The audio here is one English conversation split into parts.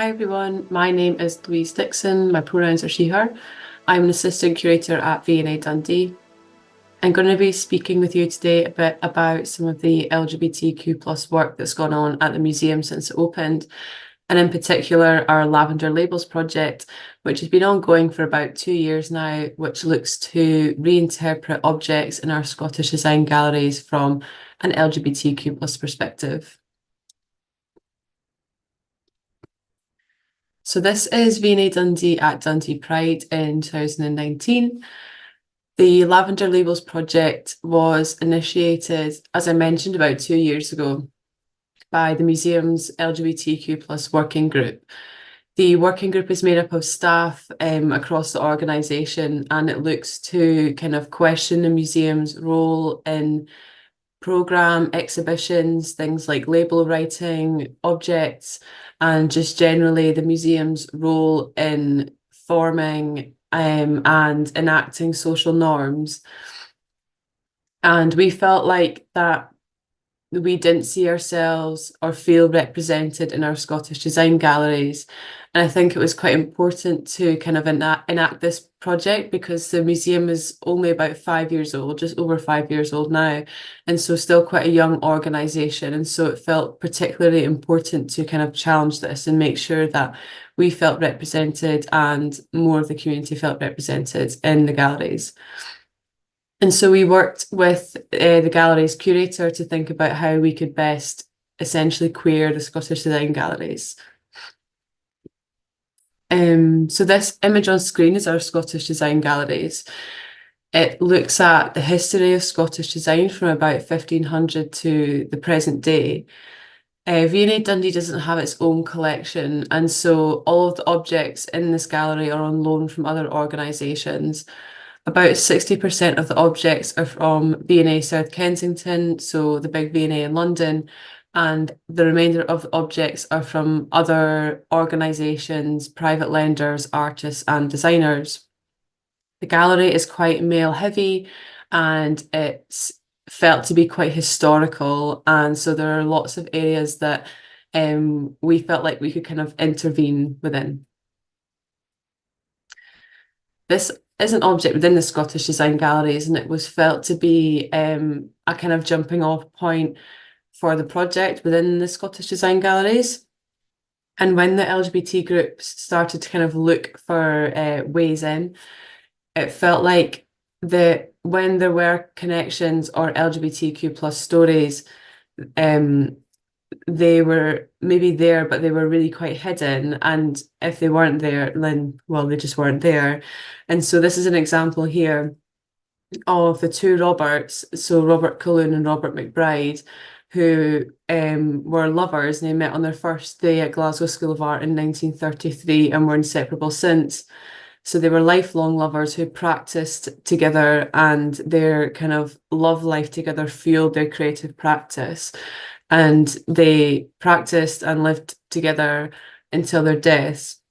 Hi everyone, my name is Louise Dickson. My pronouns are she, her. I'm an assistant curator at V&A Dundee. I'm going to be speaking with you today a bit about some of the LGBTQ plus work that's gone on at the museum since it opened, and in particular our Lavender Labels project, which has been ongoing for about 2 years now, which looks to reinterpret objects in our Scottish design galleries from an LGBTQ plus perspective. So this is V&A Dundee at Dundee Pride in 2019. The Lavender Labels project was initiated, as I mentioned, about 2 years ago by the museum's LGBTQ plus working group. The working group is made up of staff across the organisation, and it looks to kind of question the museum's role in programme, exhibitions, things like label writing, objects, and just generally the museum's role in forming and enacting social norms. And we felt like that we didn't see ourselves or feel represented in our Scottish design galleries. And I think it was quite important to kind of enact this project because the museum is only about 5 years old, just over 5 years old now. And so still quite a young organisation. And so it felt particularly important to kind of challenge this and make sure that we felt represented and more of the community felt represented in the galleries. And so we worked with the gallery's curator to think about how we could best essentially queer the Scottish design galleries. So this image on screen is our Scottish design galleries. It looks at the history of Scottish design from about 1500 to the present day. V&A Dundee doesn't have its own collection, and so all of the objects in this gallery are on loan from other organisations. About 60% of the objects are from V&A South Kensington, so the big V&A in London, and the remainder of the objects are from other organisations, private lenders, artists and designers. The gallery is quite male heavy and it's felt to be quite historical, and so there are lots of areas that we felt like we could kind of intervene within. This is an object within the Scottish Design Galleries, and it was felt to be a kind of jumping off point for the project within the Scottish Design Galleries. And when the LGBT groups started to kind of look for ways in, it felt like when there were connections or LGBTQ plus stories, they were maybe there, but they were really quite hidden. And if they weren't there, then, well, they just weren't there. And so this is an example here of the two Roberts, so Robert Colloon and Robert McBride, who were lovers, and they met on their first day at Glasgow School of Art in 1933 and were inseparable since. So they were lifelong lovers who practiced together, and their kind of love life together fueled their creative practice. And they practiced and lived together until their deaths.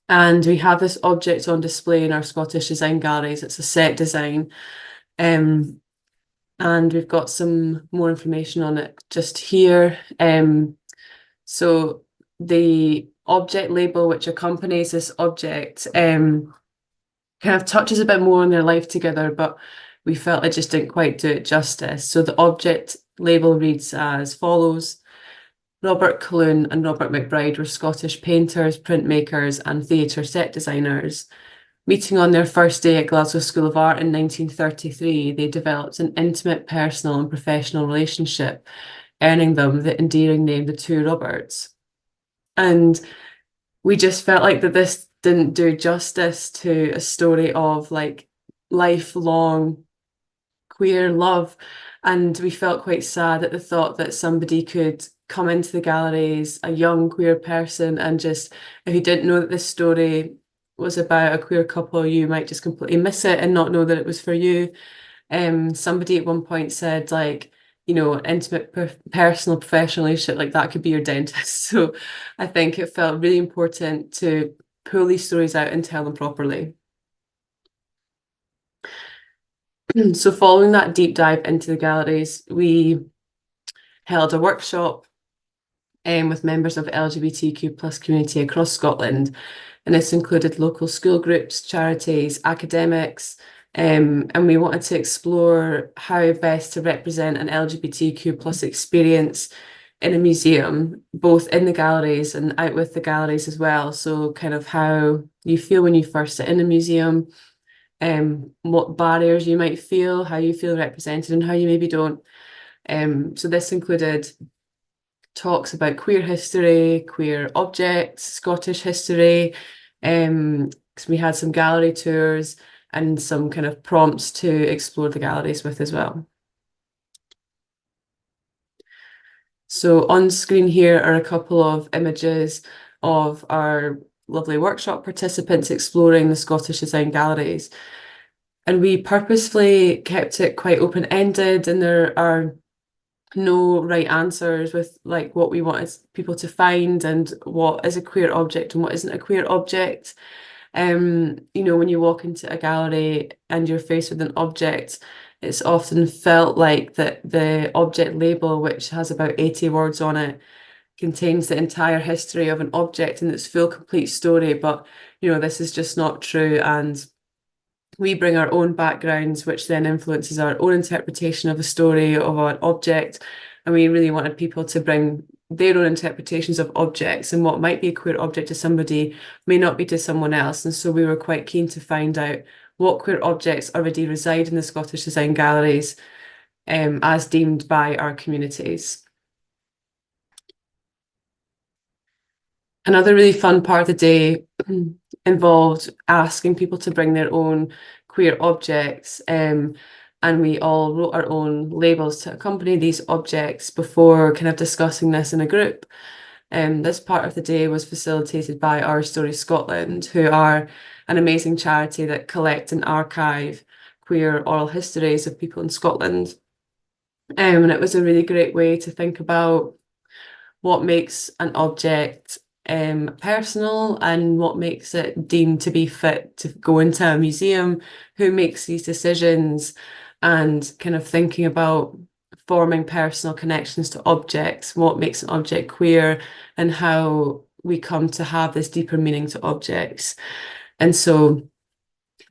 And we have this object on display in our Scottish design galleries. It's a set design. And we've got some more information on it just here. So the object label which accompanies this object kind of touches a bit more on their life together, but we felt it just didn't quite do it justice. So the object label reads as follows: Robert Colloon and Robert McBride were Scottish painters, printmakers, and theatre set designers. Meeting on their first day at Glasgow School of Art in 1933, they developed an intimate personal and professional relationship, earning them the endearing name the Two Roberts. And we just felt like that this didn't do justice to a story of like lifelong queer love. And we felt quite sad at the thought that somebody could come into the galleries, a young queer person, and just, if you didn't know that this story was about a queer couple, you might just completely miss it and not know that it was for you. Somebody at one point said, like, you know, intimate personal professional relationship, like that could be your dentist. So I think it felt really important to pull these stories out and tell them properly. So following that deep dive into the galleries, we held a workshop with members of LGBTQ plus community across Scotland. And this included local school groups, charities, academics, and we wanted to explore how best to represent an LGBTQ plus experience in a museum, both in the galleries and out with the galleries as well. So kind of how you feel when you first sit in a museum, what barriers you might feel, how you feel represented and how you maybe don't. So this included talks about queer history, queer objects, Scottish history. We had some gallery tours and some kind of prompts to explore the galleries with as well. So on screen here are a couple of images of our lovely workshop participants exploring the Scottish design galleries. And we purposefully kept it quite open-ended, and there are no right answers with like what we wanted people to find and what is a queer object and what isn't a queer object. You know, when you walk into a gallery and you're faced with an object, it's often felt like that the object label, which has about 80 words on it, contains the entire history of an object and its full complete story. But, you know, this is just not true. And we bring our own backgrounds, which then influences our own interpretation of a story of an object. And we really wanted people to bring their own interpretations of objects, and what might be a queer object to somebody may not be to someone else. And so we were quite keen to find out what queer objects already reside in the Scottish design galleries, as deemed by our communities. Another really fun part of the day involved asking people to bring their own queer objects, and we all wrote our own labels to accompany these objects before kind of discussing this in a group. This part of the day was facilitated by Our Story Scotland, who are an amazing charity that collect and archive queer oral histories of people in Scotland. And it was a really great way to think about what makes an object personal and what makes it deemed to be fit to go into a museum, who makes these decisions, and kind of thinking about forming personal connections to objects, what makes an object queer, and how we come to have this deeper meaning to objects. And so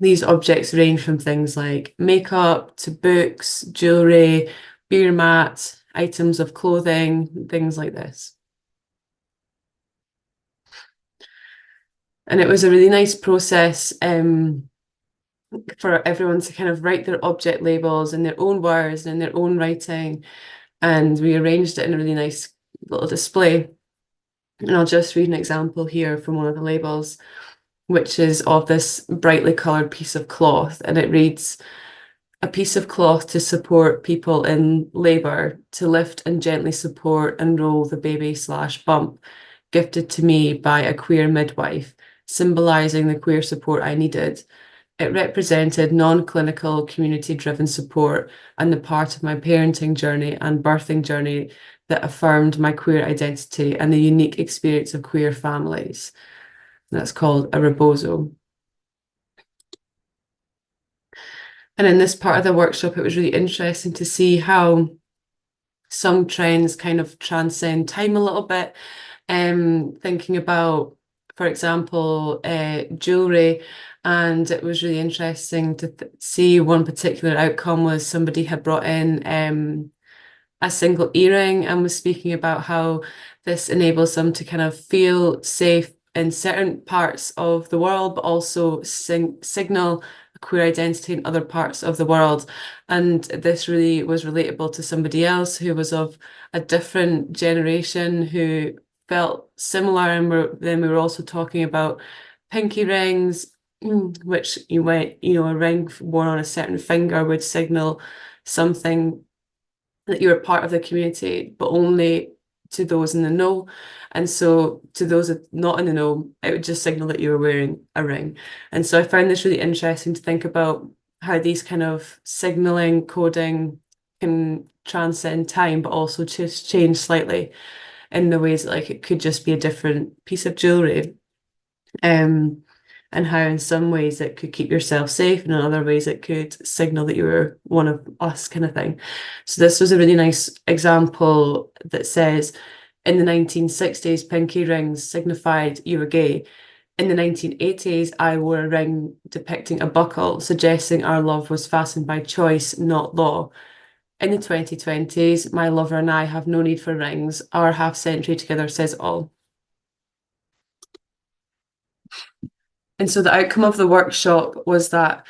these objects range from things like makeup to books, jewellery, beer mats, items of clothing, things like this. And it was a really nice process for everyone to kind of write their object labels in their own words and in their own writing. And we arranged it in a really nice little display. And I'll just read an example here from one of the labels, which is of this brightly coloured piece of cloth. And it reads, "A piece of cloth to support people in labour, to lift and gently support and roll the baby/bump, gifted to me by a queer midwife, symbolising the queer support I needed. It represented non-clinical, community-driven support and the part of my parenting journey and birthing journey that affirmed my queer identity and the unique experience of queer families." That's called a rebozo. And in this part of the workshop, it was really interesting to see how some trends kind of transcend time a little bit. Thinking about, for example, jewellery. And it was really interesting to see one particular outcome was somebody had brought in a single earring and was speaking about how this enables them to kind of feel safe in certain parts of the world, but also signal a queer identity in other parts of the world. And this really was relatable to somebody else who was of a different generation who felt similar. And then we were also talking about pinky rings, which a ring worn on a certain finger would signal something that you were part of the community, but only to those in the know. And so to those not in the know, it would just signal that you were wearing a ring. And so I found this really interesting to think about how these kind of signaling, coding can transcend time, but also just change slightly in the ways that, like, it could just be a different piece of jewellery. And how in some ways it could keep yourself safe, and in other ways it could signal that you were one of us, kind of thing. So this was a really nice example that says, In the 1960s, pinky rings signified you were gay. In the 1980s, I wore a ring depicting a buckle, suggesting our love was fastened by choice, not law. In the 2020s, my lover and I have no need for rings. Our half century together says all. And so the outcome of the workshop was that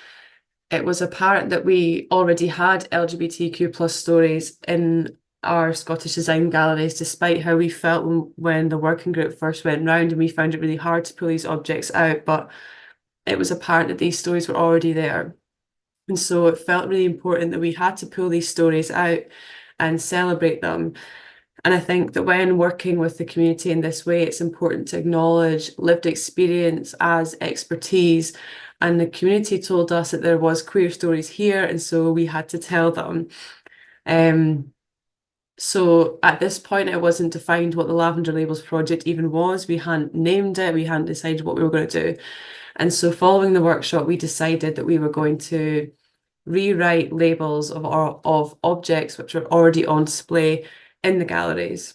it was apparent that we already had LGBTQ plus stories in our Scottish design galleries, despite how we felt when the working group first went round, and we found it really hard to pull these objects out. But it was apparent that these stories were already there. And so it felt really important that we had to pull these stories out and celebrate them. And I think that when working with the community in this way, it's important to acknowledge lived experience as expertise. And the community told us that there was queer stories here, and so we had to tell them. So at this point, it wasn't defined what the Lavender Labels project even was. We hadn't named it, we hadn't decided what we were going to do. And so following the workshop, we decided that we were going to rewrite labels of objects which are already on display in the galleries.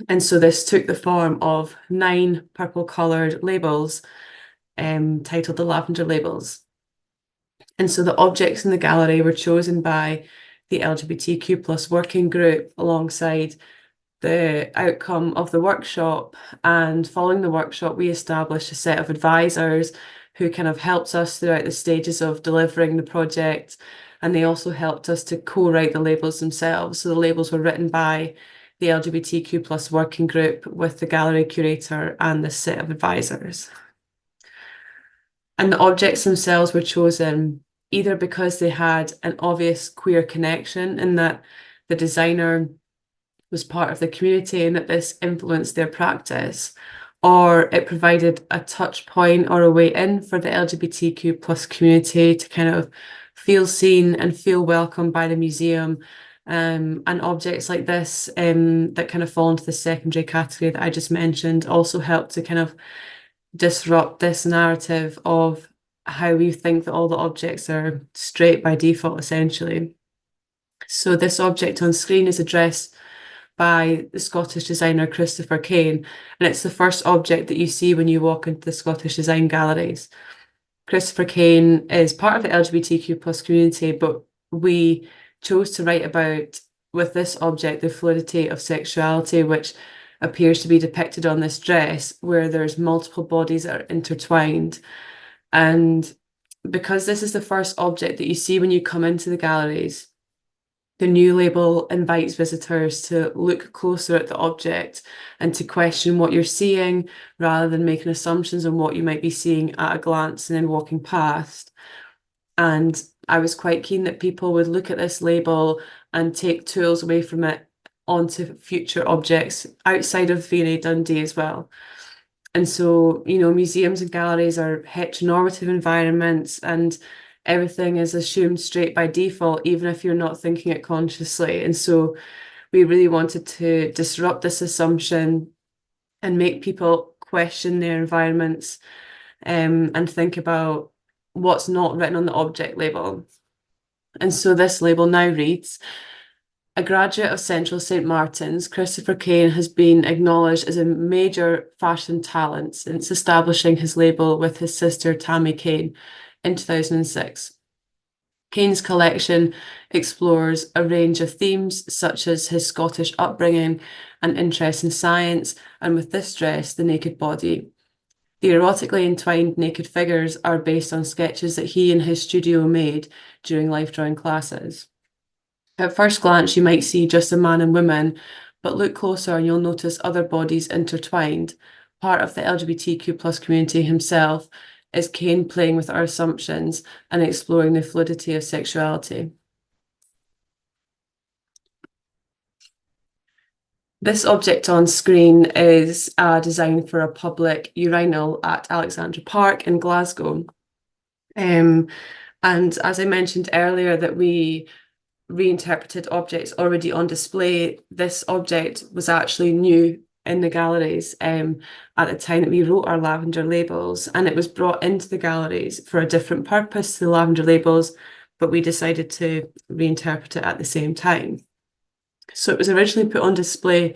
And so this took the form of 9 purple coloured labels titled the Lavender Labels. And so the objects in the gallery were chosen by the LGBTQ plus working group alongside the outcome of the workshop. And following the workshop, we established a set of advisors who kind of helped us throughout the stages of delivering the project. And they also helped us to co-write the labels themselves. So the labels were written by the LGBTQ plus working group with the gallery curator and this set of advisors. And the objects themselves were chosen either because they had an obvious queer connection in that the designer was part of the community and that this influenced their practice, or it provided a touch point or a way in for the LGBTQ plus community to kind of feel seen and feel welcome by the museum. And objects like this that kind of fall into the secondary category that I just mentioned also help to kind of disrupt this narrative of how we think that all the objects are straight by default, essentially. So this object on screen is addressed by the Scottish designer Christopher Kane, and it's the first object that you see when you walk into the Scottish design galleries. Christopher Kane is part of the LGBTQ plus community, but we chose to write about, with this object, the fluidity of sexuality, which appears to be depicted on this dress, where there's multiple bodies that are intertwined. And because this is the first object that you see when you come into the galleries, the new label invites visitors to look closer at the object and to question what you're seeing rather than making assumptions on what you might be seeing at a glance and then walking past. And I was quite keen that people would look at this label and take tools away from it onto future objects outside of V&A Dundee as well. And so, you know, museums and galleries are heteronormative environments, and everything is assumed straight by default, even if you're not thinking it consciously. And so we really wanted to disrupt this assumption and make people question their environments and think about what's not written on the object label. And so this label now reads, a graduate of Central St Martin's, Christopher Kane has been acknowledged as a major fashion talent since establishing his label with his sister Tammy Kane in 2006. Kane's collection explores a range of themes such as his Scottish upbringing and interest in science, and with this dress, the naked body. The erotically entwined naked figures are based on sketches that he and his studio made during life drawing classes. At first glance, you might see just a man and woman, but look closer and you'll notice other bodies intertwined. Part of the LGBTQ plus community himself is Kane playing with our assumptions and exploring the fluidity of sexuality. This object on screen is a design for a public urinal at Alexandra Park in Glasgow. And as I mentioned earlier, that we reinterpreted objects already on display, this object was actually new in the galleries at the time that we wrote our lavender labels, and it was brought into the galleries for a different purpose to the lavender labels, but we decided to reinterpret it at the same time. So it was originally put on display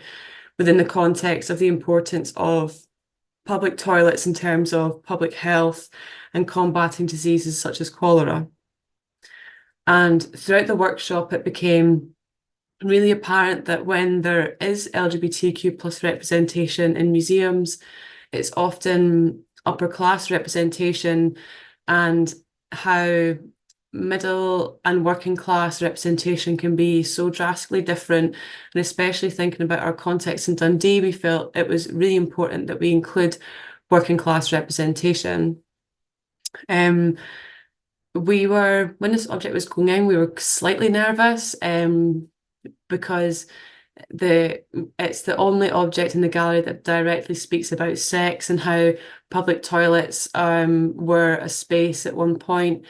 within the context of the importance of public toilets in terms of public health and combating diseases such as cholera. And throughout the workshop, it became really apparent that when there is LGBTQ plus representation in museums, it's often upper class representation, and how middle and working class representation can be so drastically different. And especially thinking about our context in Dundee, we felt it was really important that we include working class representation. When this object was going in, we were slightly nervous, because it's the only object in the gallery that directly speaks about sex and how public toilets were a space at one point,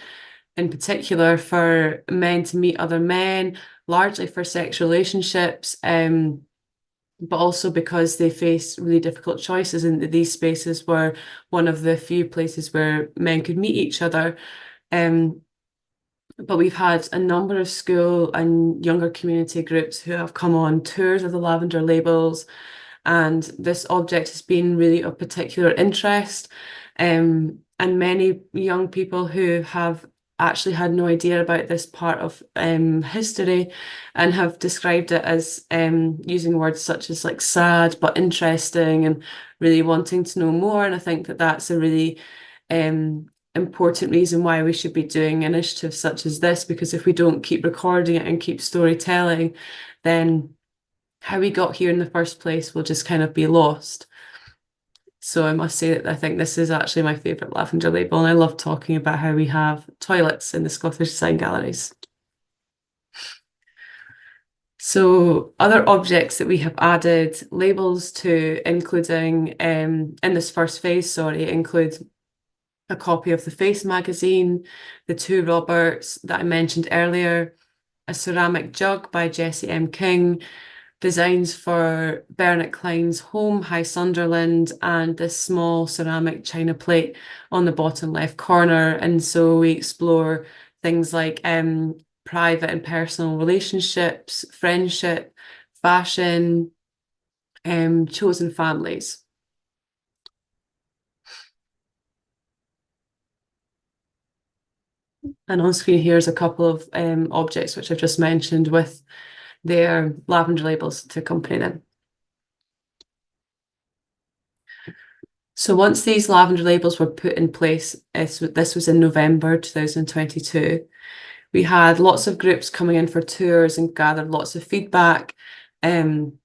in particular for men to meet other men, largely for sex relationships, but also because they face really difficult choices, and these spaces were one of the few places where men could meet each other. But we've had a number of school and younger community groups who have come on tours of the lavender labels, and this object has been really of particular interest. And many young people who have actually had no idea about this part of history and have described it as using words such as like sad but interesting and really wanting to know more. And I think that that's a really important reason why we should be doing initiatives such as this, because if we don't keep recording it and keep storytelling, then how we got here in the first place will just kind of be lost. So I must say that I think this is actually my favourite lavender label, and I love talking about how we have toilets in the Scottish Design Galleries. So other objects that we have added labels to, including in this first phase, include a copy of the Face magazine, the two Roberts that I mentioned earlier, a ceramic jug by Jessie M. King, designs for Bernard Klein's home, High Sunderland, and this small ceramic china plate on the bottom left corner. And so we explore things like private and personal relationships, friendship, fashion, chosen families. And on screen here is a couple of objects which I've just mentioned with their lavender labels to accompany them. So once these lavender labels were put in place, this was in November 2022, we had lots of groups coming in for tours and gathered lots of feedback. And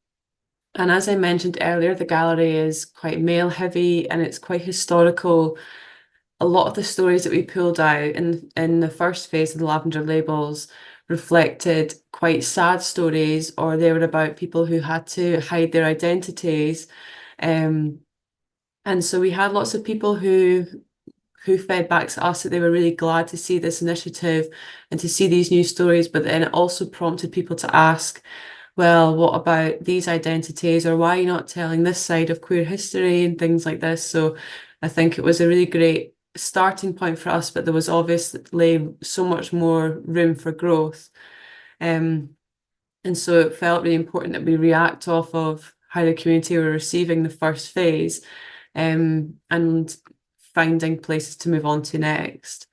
as I mentioned earlier, the gallery is quite male heavy and it's quite historical. A lot of the stories that we pulled out in the first phase of the lavender labels reflected quite sad stories, or they were about people who had to hide their identities. And so we had lots of people who fed back to us that they were really glad to see this initiative and to see these new stories, but then it also prompted people to ask, well, what about these identities, or why are you not telling this side of queer history and things like this? So I think it was a really great starting point for us, but there was obviously so much more room for growth. And so it felt really important that we react off of how the community were receiving the first phase, and finding places to move on to next.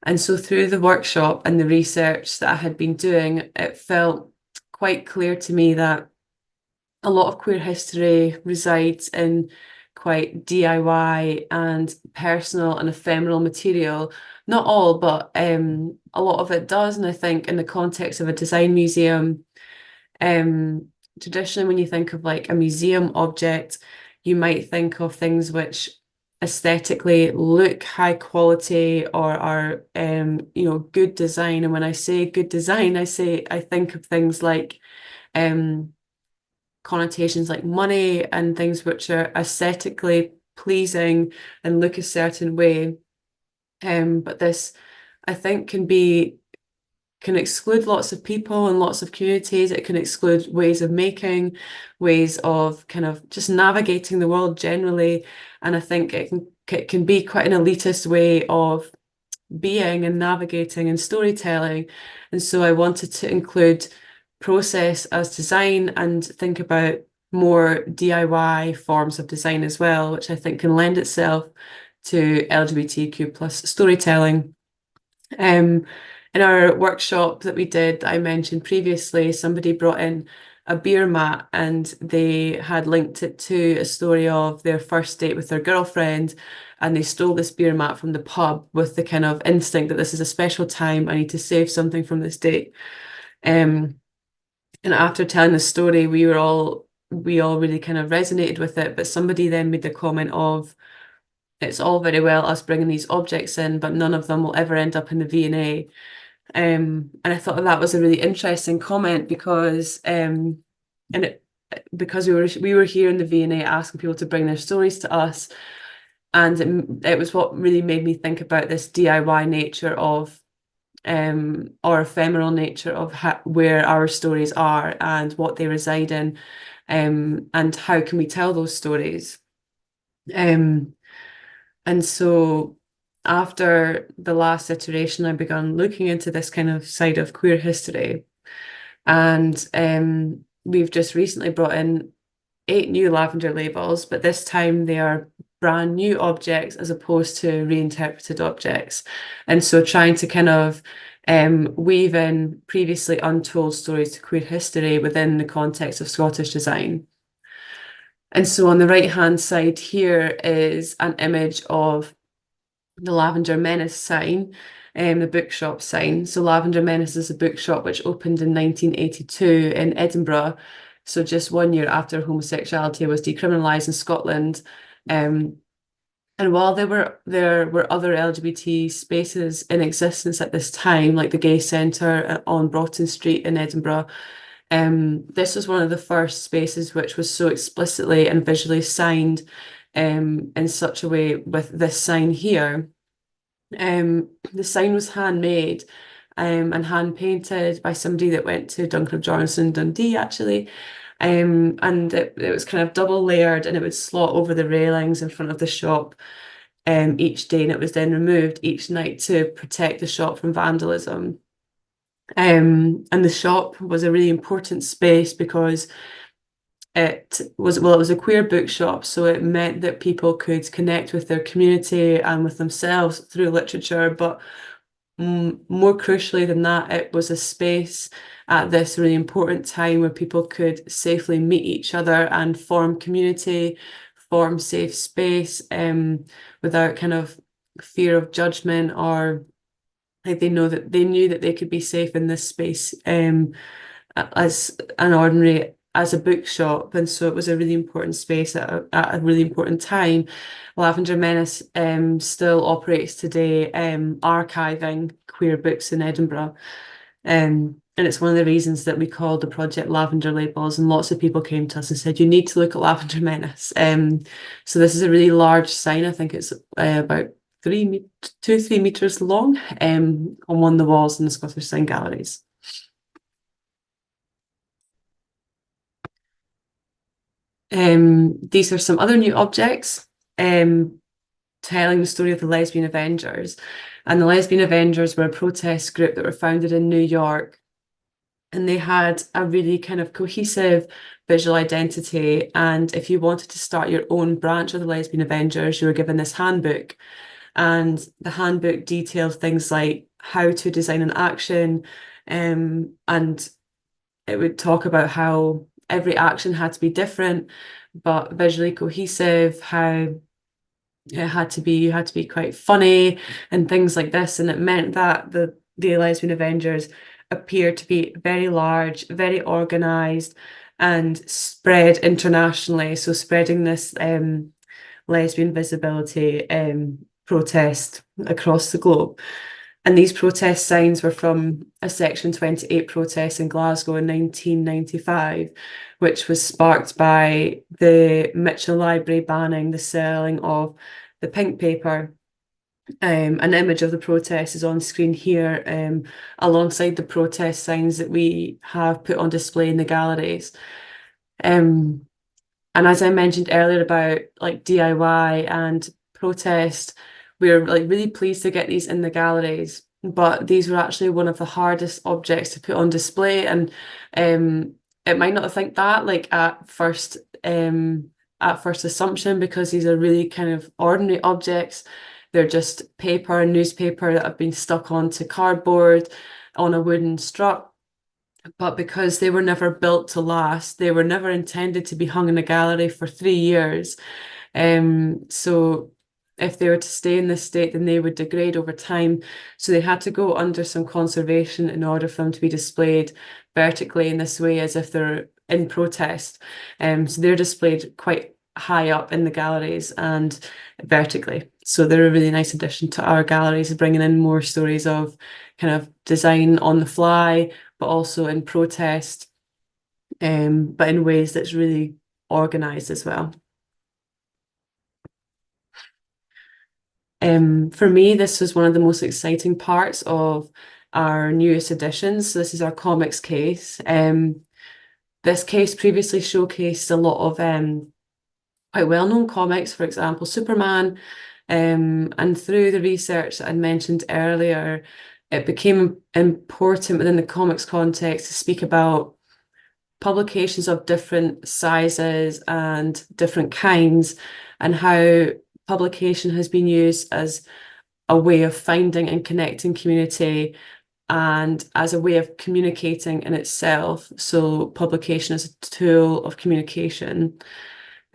And so through the workshop and the research that I had been doing, it felt quite clear to me that a lot of queer history resides in quite DIY and personal and ephemeral material. Not all, but a lot of it does. And I think in the context of a design museum, traditionally when you think of like a museum object, you might think of things which aesthetically look high quality or are good design. And when I say good design, I think of things like connotations like money and things which are aesthetically pleasing and look a certain way. But this, I think, can exclude lots of people and lots of communities. It can exclude ways of making, ways of kind of just navigating the world generally. And I think it can be quite an elitist way of being and navigating and storytelling. And so I wanted to include process as design and think about more DIY forms of design as well, which I think can lend itself to LGBTQ plus storytelling. In our workshop that we did, that I mentioned previously, somebody brought in a beer mat and they had linked it to a story of their first date with their girlfriend, and they stole this beer mat from the pub with the kind of instinct that this is a special time, I need to save something from this date. And after telling the story, we all really kind of resonated with it, but somebody then made the comment of, it's all very well us bringing these objects in, but none of them will ever end up in the V&A. And I thought that was a really interesting comment because because we were here in the V&A asking people to bring their stories to us, and it was what really made me think about this DIY nature of or ephemeral nature of where our stories are and what they reside in, and how can we tell those stories. And so after the last iteration, I began looking into this kind of side of queer history. And we've just recently brought in 8 new lavender labels, but this time they are brand new objects as opposed to reinterpreted objects. And so trying to kind of weave in previously untold stories to queer history within the context of Scottish design. And so on the right-hand side here is an image of the Lavender Menace sign, the bookshop sign. So Lavender Menace is a bookshop which opened in 1982 in Edinburgh. So just 1 year after homosexuality was decriminalised in Scotland. And while there were other LGBT spaces in existence at this time, like the Gay Centre on Broughton Street in Edinburgh, this was one of the first spaces which was so explicitly and visually signed in such a way with this sign here. The sign was handmade and hand painted by somebody that went to Duncan of Jordanson, Dundee, actually. And it was kind of double layered, and it would slot over the railings in front of the shop each day, and it was then removed each night to protect the shop from vandalism. And the shop was a really important space because it was a queer bookshop, so it meant that people could connect with their community and with themselves through literature, but more crucially than that, it was a space at this really important time where people could safely meet each other and form community, form safe space, without kind of fear of judgment, or like they knew that they could be safe in this space as a bookshop. And so it was a really important space at a really important time. Lavender Menace still operates today, archiving queer books in Edinburgh. And it's one of the reasons that we called the project Lavender Labels, and lots of people came to us and said, you need to look at Lavender Menace. So this is a really large sign. I think it's about 2-3 meters long, on one of the walls in the Scottish Sign Galleries. These are some other new objects telling the story of the Lesbian Avengers. And the Lesbian Avengers were a protest group that were founded in New York. And they had a really kind of cohesive visual identity. And if you wanted to start your own branch of the Lesbian Avengers, you were given this handbook. And the handbook detailed things like how to design an action, and it would talk about how every action had to be different but visually cohesive, how it had to be, you had to be quite funny and things like this. And it meant that the Lesbian Avengers appeared to be very large, very organized, and spread internationally. So spreading this lesbian visibility protest across the globe. And these protest signs were from a Section 28 protest in Glasgow in 1995, which was sparked by the Mitchell Library banning the selling of the pink paper. An image of the protest is on screen here, alongside the protest signs that we have put on display in the galleries. And as I mentioned earlier about like DIY and protest, we're like really pleased to get these in the galleries, but these were actually one of the hardest objects to put on display. And it might not think that like at first assumption, because these are really kind of ordinary objects. They're just paper and newspaper that have been stuck onto cardboard on a wooden strut. But because they were never built to last, they were never intended to be hung in a gallery for 3 years. So if they were to stay in this state, then they would degrade over time. So they had to go under some conservation in order for them to be displayed vertically in this way, as if they're in protest. So they're displayed quite high up in the galleries and vertically. So they're a really nice addition to our galleries, bringing in more stories of kind of design on the fly, but also in protest, but in ways that's really organized as well. For me, this was one of the most exciting parts of our newest editions. So this is our comics case. This case previously showcased a lot of quite well-known comics, for example, Superman. And through the research that I mentioned earlier, it became important within the comics context to speak about publications of different sizes and different kinds, and how publication has been used as a way of finding and connecting community and as a way of communicating in itself. So publication is a tool of communication.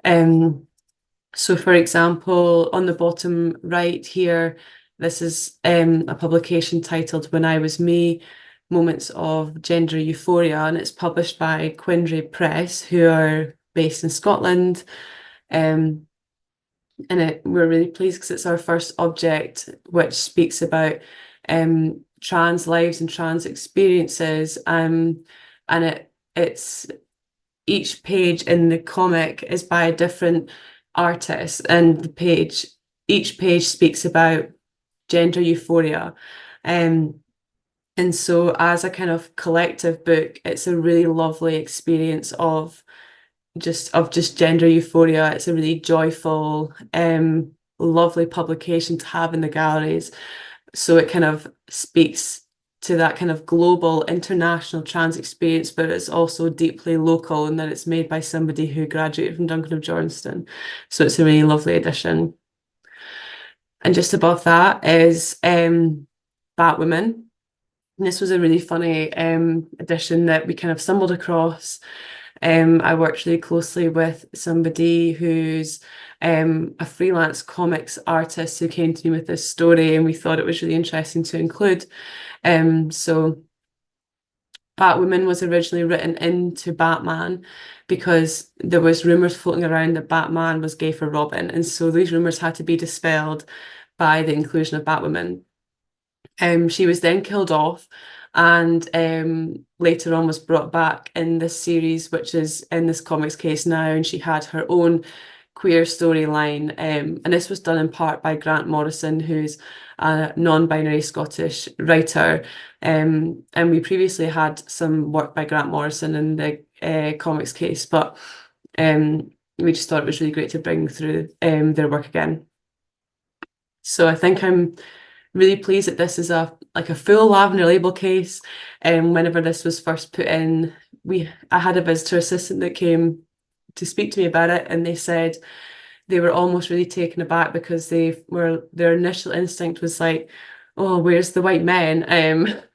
So for example, on the bottom right here, this is a publication titled When I Was Me, Moments of Gender Euphoria, and it's published by Quindray Press, who are based in Scotland. And we're really pleased because it's our first object which speaks about trans lives and trans experiences. And it's each page in the comic is by a different artist, and each page speaks about gender euphoria. And so as a kind of collective book, it's a really lovely experience of just gender euphoria. It's a really joyful, lovely publication to have in the galleries. So it kind of speaks to that kind of global, international trans experience, but it's also deeply local in that it's made by somebody who graduated from Duncan of Johnstone. So it's a really lovely addition. And just above that is Batwoman. And this was a really funny edition that we kind of stumbled across. I worked really closely with somebody who's a freelance comics artist who came to me with this story, and we thought it was really interesting to include. So Batwoman was originally written into Batman because there was rumors floating around that Batman was gay for Robin, and so these rumors had to be dispelled by the inclusion of Batwoman. She was then killed off, and later on was brought back in this series, which is in this comics case now, and she had her own queer storyline. And this was done in part by Grant Morrison, who's a non-binary Scottish writer. And we previously had some work by Grant Morrison in the comics case, but we just thought it was really great to bring through their work again. So I think I'm really pleased that this is a full lavender label case. And whenever this was first put in, I had a visitor assistant that came to speak to me about it, and they said they were almost really taken aback because their initial instinct was like, oh, where's the white men?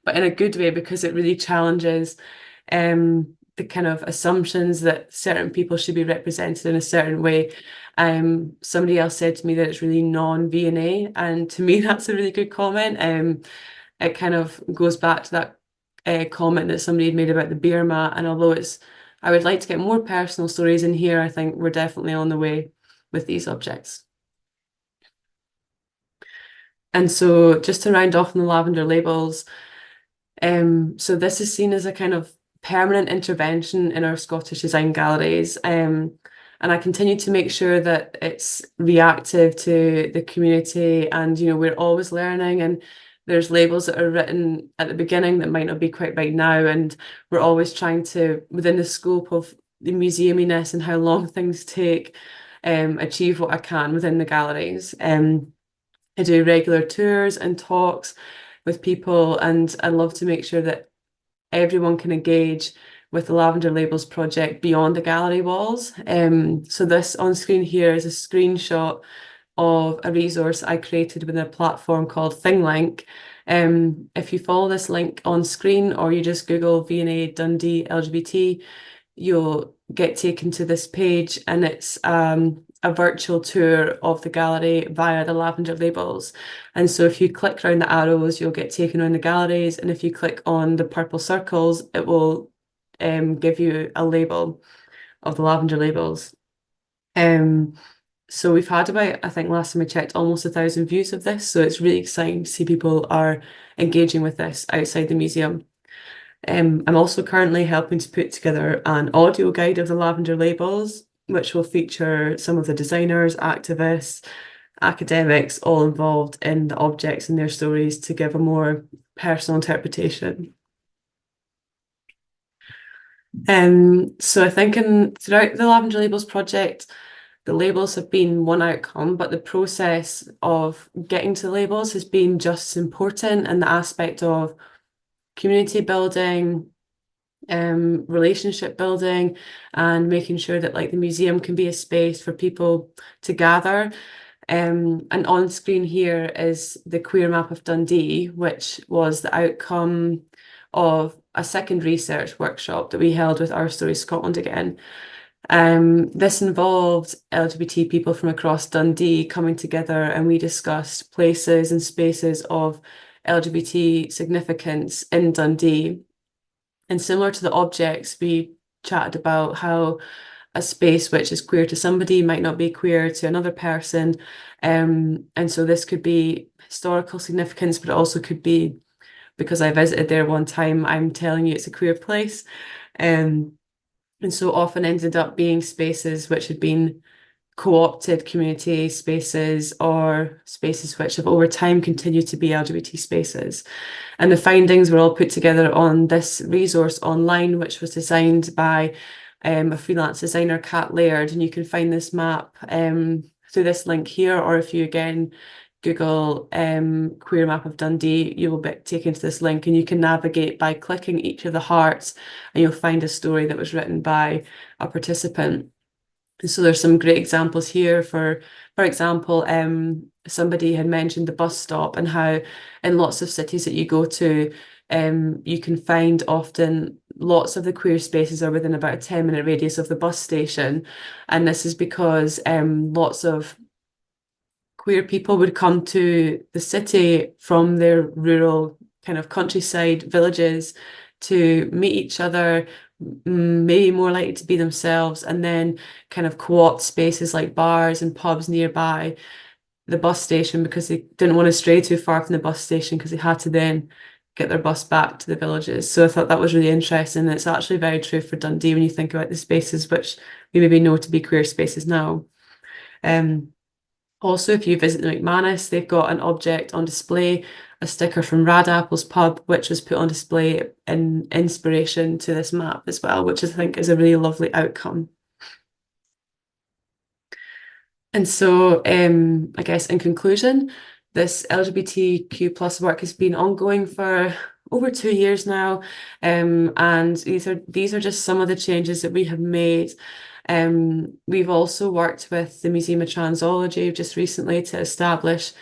But in a good way, because it really challenges the kind of assumptions that certain people should be represented in a certain way. Somebody else said to me that it's really non-V&A, and to me that's a really good comment. It kind of goes back to that comment that somebody had made about the beer mat, and although I would like to get more personal stories in here, I think we're definitely on the way with these objects. And so just to round off on the lavender labels, so this is seen as a kind of permanent intervention in our Scottish design galleries. And I continue to make sure that it's reactive to the community, and we're always learning, and there's labels that are written at the beginning that might not be quite right now, and we're always trying to, within the scope of the museuminess and how long things take, achieve what I can within the galleries. I do regular tours and talks with people, and I love to make sure that everyone can engage with the Lavender Labels project beyond the gallery walls. So this on screen here is a screenshot of a resource I created within a platform called ThingLink. If you follow this link on screen or you just Google V&A Dundee LGBT, you'll get taken to this page, and it's a virtual tour of the gallery via the Lavender Labels. And so if you click around the arrows, you'll get taken around the galleries, and if you click on the purple circles, it will give you a label of the Lavender Labels. So we've had about, I think last time I checked, almost 1,000 views of this. So it's really exciting to see people are engaging with this outside the museum. I'm also currently helping to put together an audio guide of the Lavender Labels, which will feature some of the designers, activists, academics, all involved in the objects and their stories to give a more personal interpretation. So I think throughout the Lavender Labels project, the labels have been one outcome, but the process of getting to labels has been just as important, and the aspect of community building, relationship building, and making sure that like the museum can be a space for people to gather. And on screen here is the queer map of Dundee, which was the outcome of a second research workshop that we held with Our Story Scotland again. This involved LGBT people from across Dundee coming together, and we discussed places and spaces of LGBT significance in Dundee. And similar to the objects, we chatted about how a space which is queer to somebody might not be queer to another person. And so this could be historical significance, but it also could be because I visited there one time, I'm telling you it's a queer place. And so often ended up being spaces which had been co-opted community spaces, or spaces which have over time continued to be LGBT spaces. And the findings were all put together on this resource online, which was designed by a freelance designer, Kat Laird. And you can find this map through this link here, or if you again Google queer map of Dundee, you will be taken to this link, and you can navigate by clicking each of the hearts, and you'll find a story that was written by a participant. And so there's some great examples here. For example, somebody had mentioned the bus stop, and how in lots of cities that you go to, you can find often lots of the queer spaces are within about a 10-minute radius of the bus station. And this is because lots of queer people would come to the city from their rural kind of countryside villages to meet each other, maybe more likely to be themselves, and then kind of co-opt spaces like bars and pubs nearby the bus station, because they didn't want to stray too far from the bus station, because they had to then get their bus back to the villages. So I thought that was really interesting. And it's actually very true for Dundee when you think about the spaces which we maybe know to be queer spaces now. Also, if you visit the McManus, they've got an object on display, a sticker from Rad Apple's pub, which was put on display in inspiration to this map as well, which I think is a really lovely outcome. And so I guess in conclusion, this LGBTQ plus work has been ongoing for over 2 years now. And these are just some of the changes that we have made. We've also worked with the Museum of Transology just recently to establish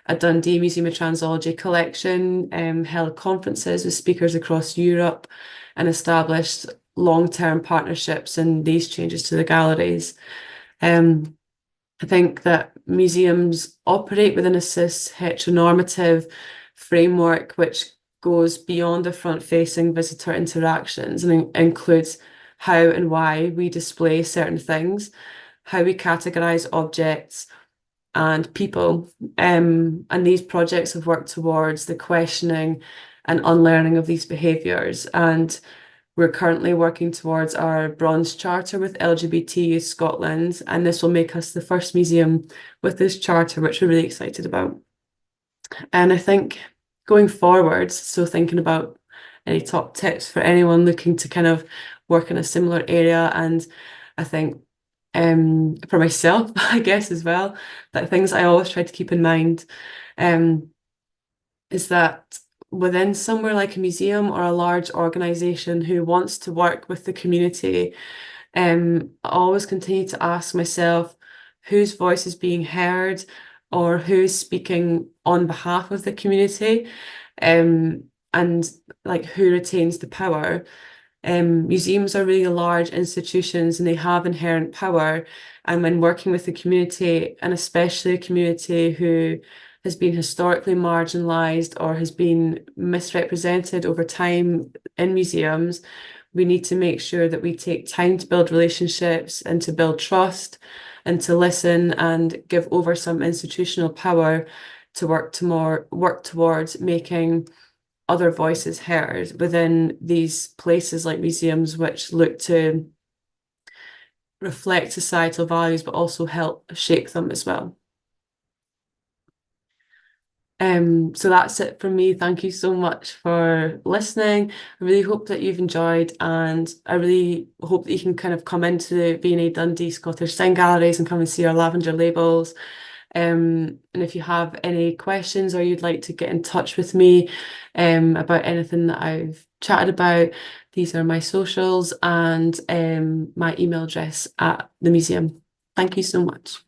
a Dundee Museum of Transology collection, held conferences with speakers across Europe, and established long-term partnerships in these changes to the galleries. I think that museums operate within a cis heteronormative framework which goes beyond the front-facing visitor interactions and includes how and why we display certain things, how we categorize objects and people. And these projects have worked towards the questioning and unlearning of these behaviours. And we're currently working towards our Bronze Charter with LGBT Youth Scotland, and this will make us the first museum with this charter, which we're really excited about. And I think going forward, so thinking about any top tips for anyone looking to kind of work in a similar area, and I think for myself, I guess as well, that things I always try to keep in mind is that within somewhere like a museum or a large organisation who wants to work with the community, I always continue to ask myself whose voice is being heard or who's speaking on behalf of the community, and like who retains the power. Museums are really large institutions and they have inherent power. And when working with the community, and especially a community who has been historically marginalised or has been misrepresented over time in museums, we need to make sure that we take time to build relationships and to build trust and to listen and give over some institutional power to work towards making other voices heard within these places like museums, which look to reflect societal values but also help shape them as well. So that's it from me. Thank you so much for listening. I really hope that you've enjoyed, and I really hope that you can kind of come into the V&A Dundee Scottish Sign Galleries and come and see our lavender labels. And if you have any questions or you'd like to get in touch with me about anything that I've chatted about, these are my socials and my email address at the museum. Thank you so much.